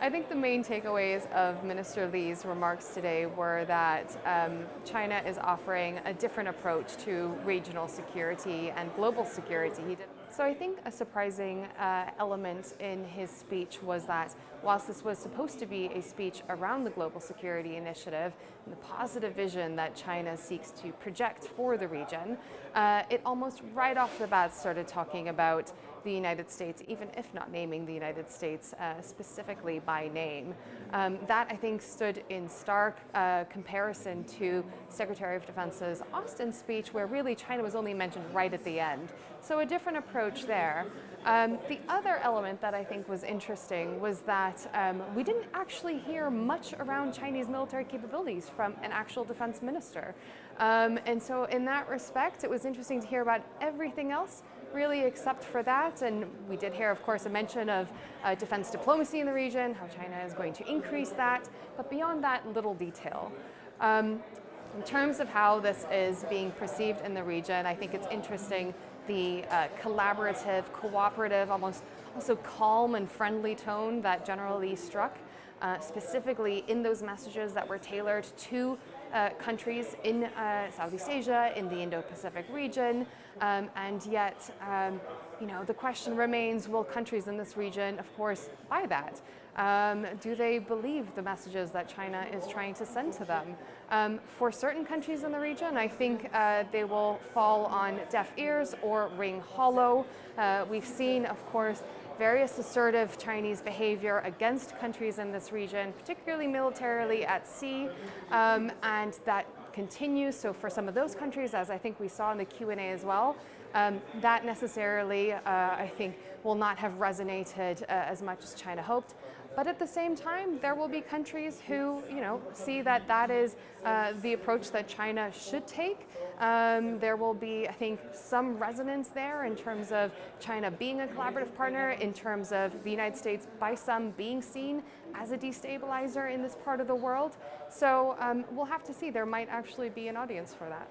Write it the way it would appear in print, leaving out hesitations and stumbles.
I think the main takeaways of Minister Li's remarks today were that China is offering a different approach to regional security and global security. So I think a surprising element in his speech was that whilst this was supposed to be a speech around the global security initiative and the positive vision that China seeks to project for the region, it almost right off the bat started talking about the United States, even if not naming the United States specifically by name. That, I think, stood in stark comparison to Secretary of Defense's Austin speech, where really China was only mentioned right at the end. So a different approach there. The other element that I think was interesting was that we didn't actually hear much around Chinese military capabilities from an actual defense minister. And so in that respect, it was interesting to hear about everything else, really, except for that. And we did hear, of course, a mention of defense diplomacy in the region, how China is going to increase that, but beyond that, little detail. In terms of how this is being perceived in the region, I think it's interesting the collaborative, cooperative, almost also calm and friendly tone that General Li struck, specifically in those messages that were tailored to countries in Southeast Asia, in the Indo-Pacific region, and yet, the question remains, will countries in this region, of course, buy that? Do they believe the messages that China is trying to send to them? For certain countries in the region, I think they will fall on deaf ears or ring hollow. We've seen, of course, various assertive Chinese behavior against countries in this region, particularly militarily at sea, and that continues. So for some of those countries, as I think we saw in the Q&A as well, that necessarily, I think, will not have resonated as much as China hoped. But at the same time, there will be countries who, see that that is the approach that China should take. There will be, I think, some resonance there in terms of China being a collaborative partner, in terms of the United States by some being seen as a destabilizer in this part of the world. So we'll have to see. There might actually be an audience for that.